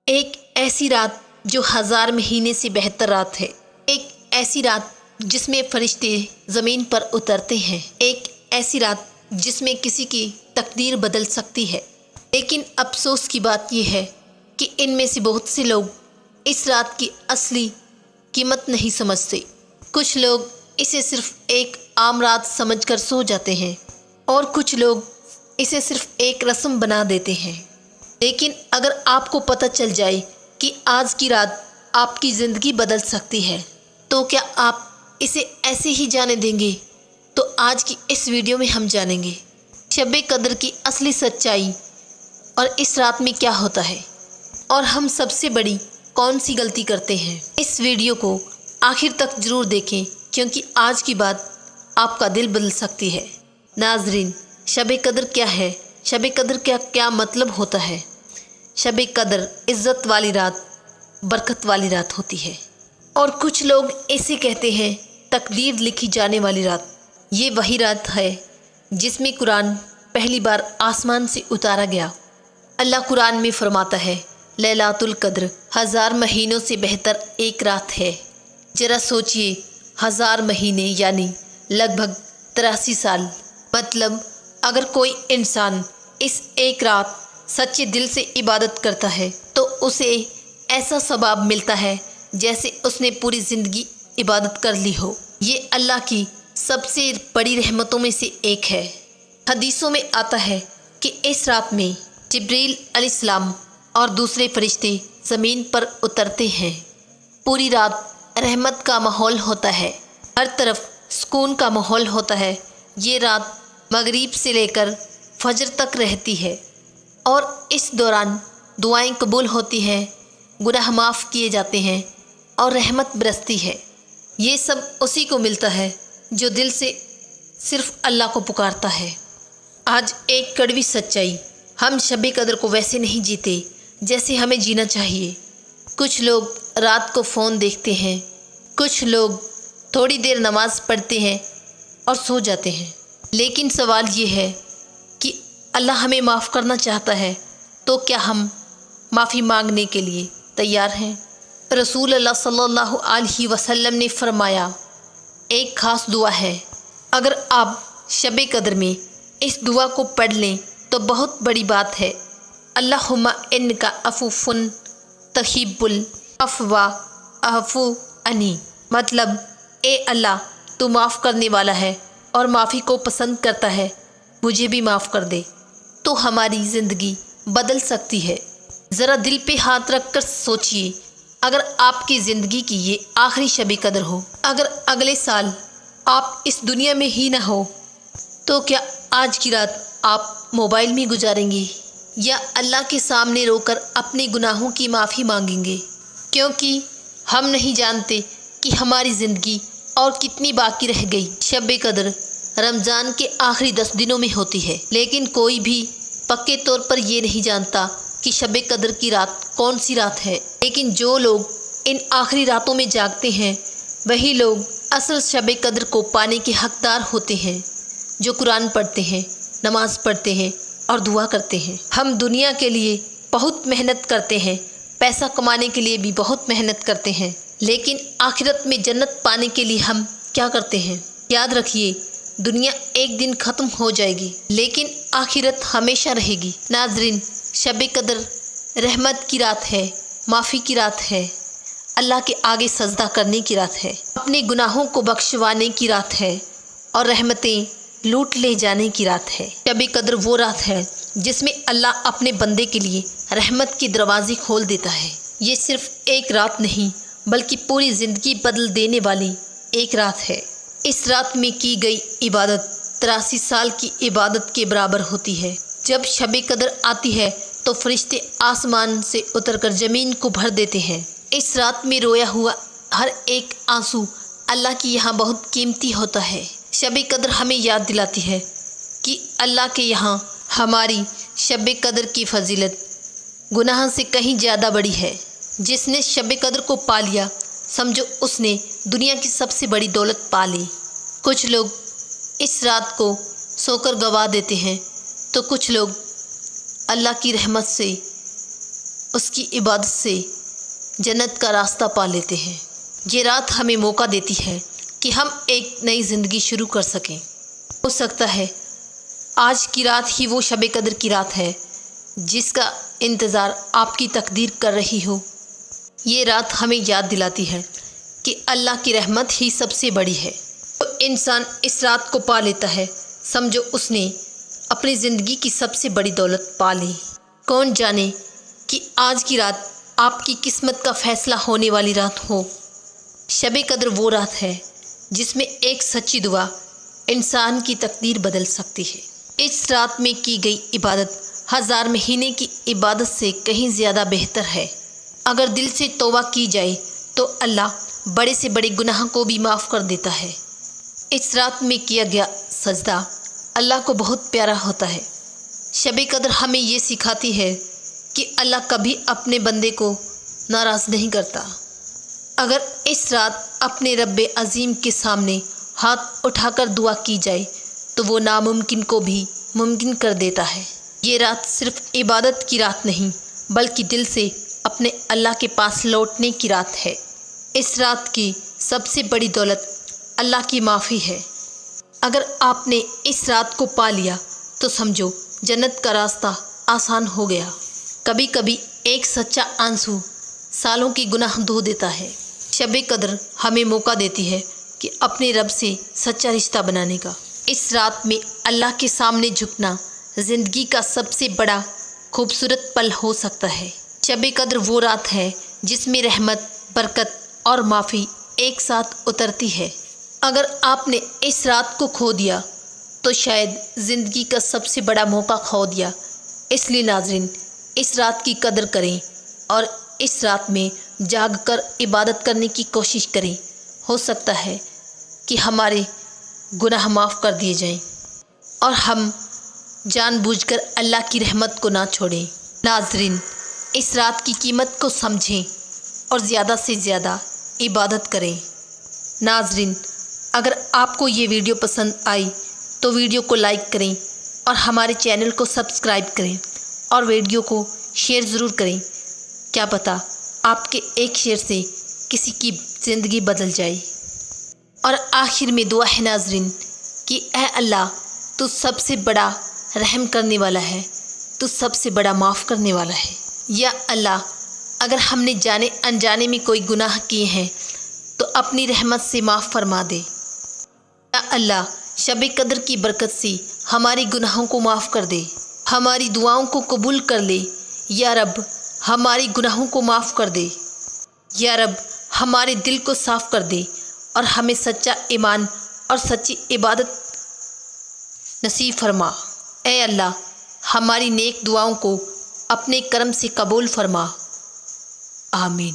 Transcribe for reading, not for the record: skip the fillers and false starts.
ایک ایسی رات جو 1000 مہینے سے بہتر رات ہے، ایک ایسی رات جس میں فرشتے زمین پر اترتے ہیں، ایک ایسی رات جس میں کسی کی تقدیر بدل سکتی ہے۔ لیکن افسوس کی بات یہ ہے کہ ان میں سے بہت سے لوگ اس رات کی اصلی قیمت نہیں سمجھتے۔ کچھ لوگ اسے صرف ایک عام رات سمجھ کر سو جاتے ہیں اور کچھ لوگ اسے صرف ایک رسم بنا دیتے ہیں۔ لیکن اگر آپ کو پتہ چل جائے کہ آج کی رات آپ کی زندگی بدل سکتی ہے تو کیا آپ اسے ایسے ہی جانے دیں گے؟ تو آج کی اس ویڈیو میں ہم جانیں گے شب قدر کی اصلی سچائی اور اس رات میں کیا ہوتا ہے اور ہم سب سے بڑی کون سی غلطی کرتے ہیں۔ اس ویڈیو کو آخر تک ضرور دیکھیں کیونکہ آج کی بات آپ کا دل بدل سکتی ہے۔ ناظرین، شب قدر کیا ہے؟ شب قدر کا کیا مطلب ہوتا ہے؟ شب قدر عزت والی رات، برکت والی رات ہوتی ہے، اور کچھ لوگ اسے کہتے ہیں تقدیر لکھی جانے والی رات۔ یہ وہی رات ہے جس میں قرآن پہلی بار آسمان سے اتارا گیا۔ اللہ قرآن میں فرماتا ہے، لیلۃ القدر 1000 مہینوں سے بہتر ایک رات ہے۔ ذرا سوچئے، 1000 مہینے یعنی لگ بھگ 83 سال۔ مطلب اگر کوئی انسان اس ایک رات سچے دل سے عبادت کرتا ہے تو اسے ایسا ثواب ملتا ہے جیسے اس نے پوری زندگی عبادت کر لی ہو۔ یہ اللہ کی سب سے بڑی رحمتوں میں سے ایک ہے۔ حدیثوں میں آتا ہے کہ اس رات میں جبریل علیہ السلام اور دوسرے فرشتے زمین پر اترتے ہیں۔ پوری رات رحمت کا ماحول ہوتا ہے، ہر طرف سکون کا ماحول ہوتا ہے۔ یہ رات مغرب سے لے کر فجر تک رہتی ہے اور اس دوران دعائیں قبول ہوتی ہیں، گناہ معاف کیے جاتے ہیں اور رحمت برستی ہے۔ یہ سب اسی کو ملتا ہے جو دل سے صرف اللہ کو پکارتا ہے۔ آج ایک کڑوی سچائی، ہم شب قدر کو ویسے نہیں جیتے جیسے ہمیں جینا چاہیے۔ کچھ لوگ رات کو فون دیکھتے ہیں، کچھ لوگ تھوڑی دیر نماز پڑھتے ہیں اور سو جاتے ہیں۔ لیکن سوال یہ ہے کہ اللہ ہمیں معاف کرنا چاہتا ہے تو کیا ہم معافی مانگنے کے لیے تیار ہیں؟ رسول اللہ صلی اللہ علیہ وسلم نے فرمایا، ایک خاص دعا ہے، اگر آپ شب قدر میں اس دعا کو پڑھ لیں تو بہت بڑی بات ہے۔ اللہم انکا عفو تحب العفو اعف عنی۔ مطلب، اے اللہ، تو معاف کرنے والا ہے اور معافی کو پسند کرتا ہے، مجھے بھی معاف کر دے۔ تو ہماری زندگی بدل سکتی ہے۔ ذرا دل پہ ہاتھ رکھ کر سوچئے، اگر آپ کی زندگی کی یہ آخری شب قدر ہو، اگر اگلے سال آپ اس دنیا میں ہی نہ ہو، تو کیا آج کی رات آپ موبائل میں گزاریں گے یا اللہ کے سامنے رو کر اپنے گناہوں کی معافی مانگیں گے؟ کیونکہ ہم نہیں جانتے کہ ہماری زندگی اور کتنی باقی رہ گئی۔ شب قدر رمضان کے آخری 10 دنوں میں ہوتی ہے، لیکن کوئی بھی پکے طور پر یہ نہیں جانتا کہ شب قدر کی رات کون سی رات ہے۔ لیکن جو لوگ ان آخری راتوں میں جاگتے ہیں وہی لوگ اصل شب قدر کو پانے کے حقدار ہوتے ہیں، جو قرآن پڑھتے ہیں، نماز پڑھتے ہیں اور دعا کرتے ہیں۔ ہم دنیا کے لیے بہت محنت کرتے ہیں، پیسہ کمانے کے لیے بھی بہت محنت کرتے ہیں، لیکن آخرت میں جنت پانے کے لیے ہم کیا کرتے ہیں؟ یاد رکھیے، دنیا ایک دن ختم ہو جائے گی لیکن آخرت ہمیشہ رہے گی۔ ناظرین، شب قدر رحمت کی رات ہے، معافی کی رات ہے، اللہ کے آگے سجدہ کرنے کی رات ہے، اپنے گناہوں کو بخشوانے کی رات ہے اور رحمتیں لوٹ لے جانے کی رات ہے۔ شب قدر وہ رات ہے جس میں اللہ اپنے بندے کے لیے رحمت کے دروازے کھول دیتا ہے۔ یہ صرف ایک رات نہیں بلکہ پوری زندگی بدل دینے والی ایک رات ہے۔ اس رات میں کی گئی عبادت 83 سال کی عبادت کے برابر ہوتی ہے۔ جب شب قدر آتی ہے تو فرشتے آسمان سے اتر کر زمین کو بھر دیتے ہیں۔ اس رات میں رویا ہوا ہر ایک آنسو اللہ کی یہاں بہت قیمتی ہوتا ہے۔ شب قدر ہمیں یاد دلاتی ہے کہ اللہ کے یہاں ہماری شب قدر کی فضیلت گناہ سے کہیں زیادہ بڑی ہے۔ جس نے شب قدر کو پا لیا، سمجھو اس نے دنیا کی سب سے بڑی دولت پا لی۔ کچھ لوگ اس رات کو سو کر گوا دیتے ہیں تو کچھ لوگ اللہ کی رحمت سے اس کی عبادت سے جنت کا راستہ پا لیتے ہیں۔ یہ رات ہمیں موقع دیتی ہے کہ ہم ایک نئی زندگی شروع کر سکیں۔ ہو سکتا ہے آج کی رات ہی وہ شب قدر کی رات ہے جس کا انتظار آپ کی تقدیر کر رہی ہو۔ یہ رات ہمیں یاد دلاتی ہے کہ اللہ کی رحمت ہی سب سے بڑی ہے۔ تو انسان اس رات کو پا لیتا ہے، سمجھو اس نے اپنی زندگی کی سب سے بڑی دولت پا لی۔ کون جانے کہ آج کی رات آپ کی قسمت کا فیصلہ ہونے والی رات ہو۔ شب قدر وہ رات ہے جس میں ایک سچی دعا انسان کی تقدیر بدل سکتی ہے۔ اس رات میں کی گئی عبادت 1000 مہینے کی عبادت سے کہیں زیادہ بہتر ہے۔ اگر دل سے توبہ کی جائے تو اللہ بڑے سے بڑے گناہ کو بھی معاف کر دیتا ہے۔ اس رات میں کیا گیا سجدہ اللہ کو بہت پیارا ہوتا ہے۔ شب قدر ہمیں یہ سکھاتی ہے کہ اللہ کبھی اپنے بندے کو ناراض نہیں کرتا۔ اگر اس رات اپنے رب عظیم کے سامنے ہاتھ اٹھا کر دعا کی جائے تو وہ ناممکن کو بھی ممکن کر دیتا ہے۔ یہ رات صرف عبادت کی رات نہیں بلکہ دل سے اپنے اللہ کے پاس لوٹنے کی رات ہے۔ اس رات کی سب سے بڑی دولت اللہ کی معافی ہے۔ اگر آپ نے اس رات کو پا لیا تو سمجھو جنت کا راستہ آسان ہو گیا۔ کبھی کبھی ایک سچا آنسو سالوں کی گناہ دھو دیتا ہے۔ شب قدر ہمیں موقع دیتی ہے کہ اپنے رب سے سچا رشتہ بنانے کا۔ اس رات میں اللہ کے سامنے جھکنا زندگی کا سب سے بڑا خوبصورت پل ہو سکتا ہے۔ شب قدر وہ رات ہے جس میں رحمت، برکت اور معافی ایک ساتھ اترتی ہے۔ اگر آپ نے اس رات کو کھو دیا تو شاید زندگی کا سب سے بڑا موقع کھو دیا۔ اس لیے ناظرین، اس رات کی قدر کریں اور اس رات میں جاگ کر عبادت کرنے کی کوشش کریں۔ ہو سکتا ہے کہ ہمارے گناہ معاف کر دیے جائیں اور ہم جان بوجھ کر اللہ کی رحمت کو نہ چھوڑیں۔ ناظرین، اس رات کی قیمت کو سمجھیں اور زیادہ سے زیادہ عبادت کریں۔ ناظرین، اگر آپ کو یہ ویڈیو پسند آئی تو ویڈیو کو لائک کریں اور ہمارے چینل کو سبسکرائب کریں اور ویڈیو کو شیئر ضرور کریں۔ کیا پتہ آپ کے ایک شیئر سے کسی کی زندگی بدل جائے۔ اور آخر میں دعا ہے ناظرین کہ اے اللہ، تو سب سے بڑا رحم کرنے والا ہے، تو سب سے بڑا معاف کرنے والا ہے۔ یا اللہ، اگر ہم نے جانے انجانے میں کوئی گناہ کیے ہیں تو اپنی رحمت سے معاف فرما دے۔ یا اللہ، شب قدر کی برکت سے ہمارے گناہوں کو معاف کر دے، ہماری دعاؤں کو قبول کر لے۔ یا رب، ہمارے گناہوں کو معاف کر دے۔ یا رب، ہمارے دل کو صاف کر دے اور ہمیں سچا ایمان اور سچی عبادت نصیب فرما۔ اے اللہ، ہماری نیک دعاؤں کو اپنے کرم سے قبول فرما۔ آمین۔